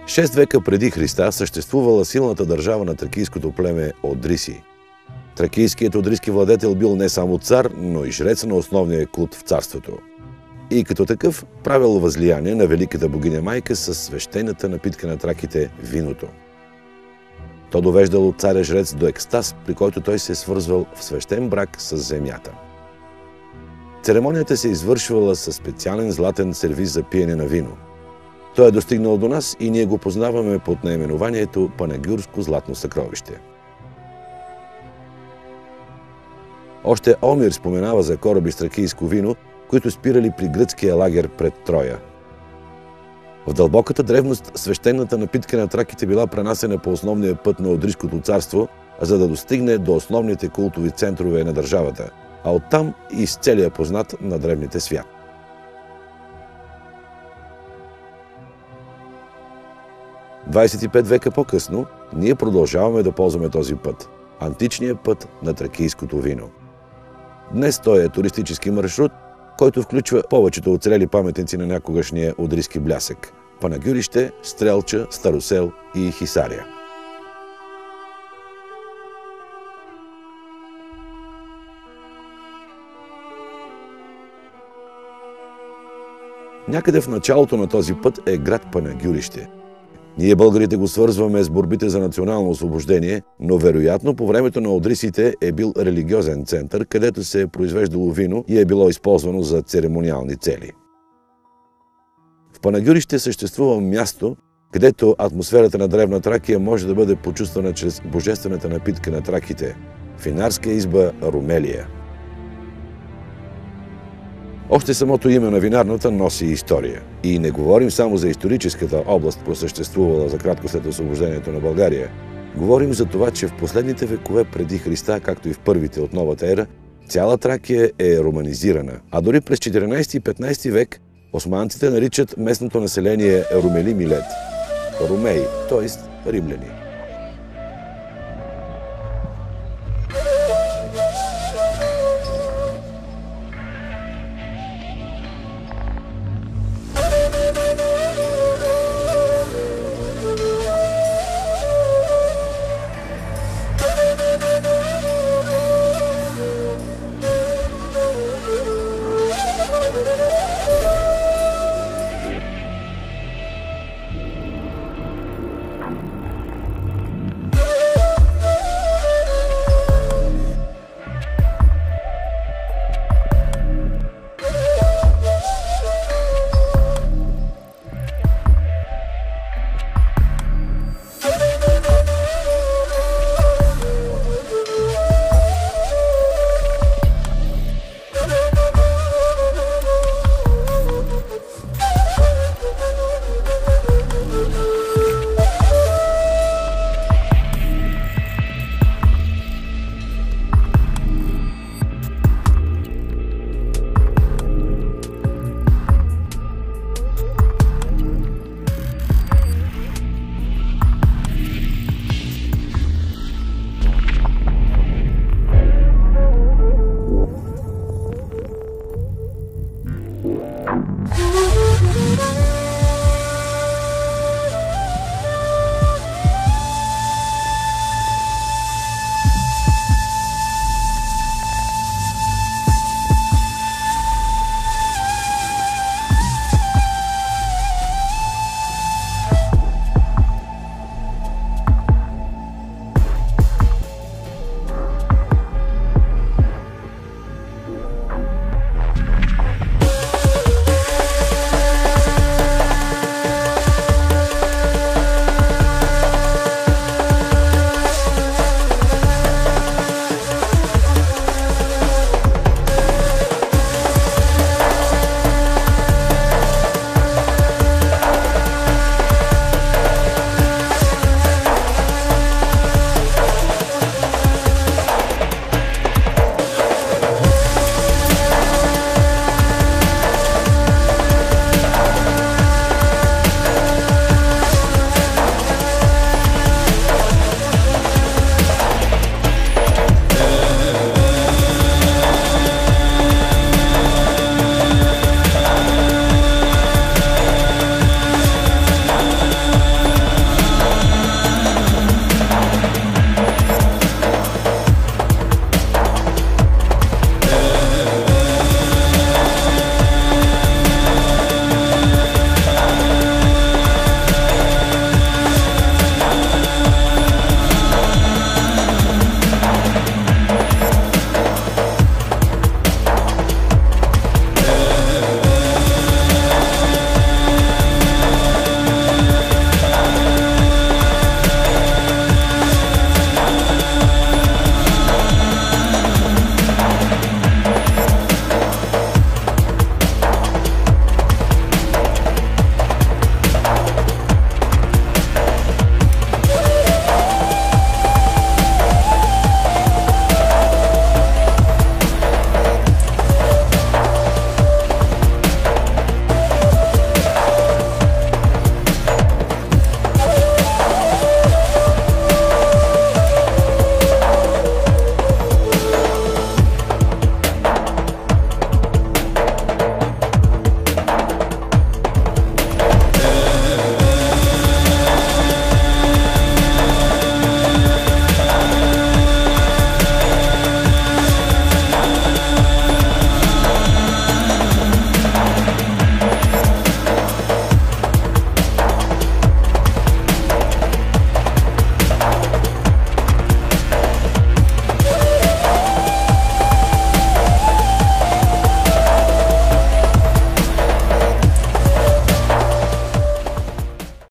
6 века преди Христа съществувала силната държава на тракийското племе Одриси. Тракийският одриски владетел бил не само цар, но и жрец на основния култ в царството. И като такъв правил възлияние на великата богиня майка със свещената напитка на траките – виното. То довеждало царя жрец до екстаз, при който той се е свързвал в свещен брак с земята. Церемонията се извършвала със специален златен сервиз за пиене на вино. Той е достигнал до нас и ние го познаваме под наименованието Панагюрско златно съкровище. Още Омир споменава за кораби с тракийско вино, които спирали при гръцкия лагер пред Троя. В дълбоката древност свещената напитка на траките била пренасена по основния път на Одриското царство, за да достигне до основните култови центрове на държавата, а оттам и с целия познат на древните свят. – 25 века по-късно ние продължаваме да ползваме този път – античния път на тракийското вино. Днес той е туристически маршрут, който включва повечето оцелели паметници на някогашния одриски блясък – Панагюрище, Стрелча, Старосел и Хисаря. Някъде в началото на този път е град Панагюрище. Ние българите го свързваме с борбите за национално освобождение, но вероятно по времето на одрисите е бил религиозен център, където се е произвеждало вино и е било използвано за церемониални цели. В Панагюрище съществува място, където атмосферата на древна Тракия може да бъде почувствана чрез божествената напитка на траките – винарска изба Румелия. Още самото име на винарната носи история. И не говорим само за историческата област, просъществувала за кратко след освобождението на България. Говорим за това, че в последните векове преди Христа, както и в първите от новата ера, цяла Тракия е романизирана. А дори през 14 и 15 век османците наричат местното население Румели Милет – ромеи, т.е. римляни.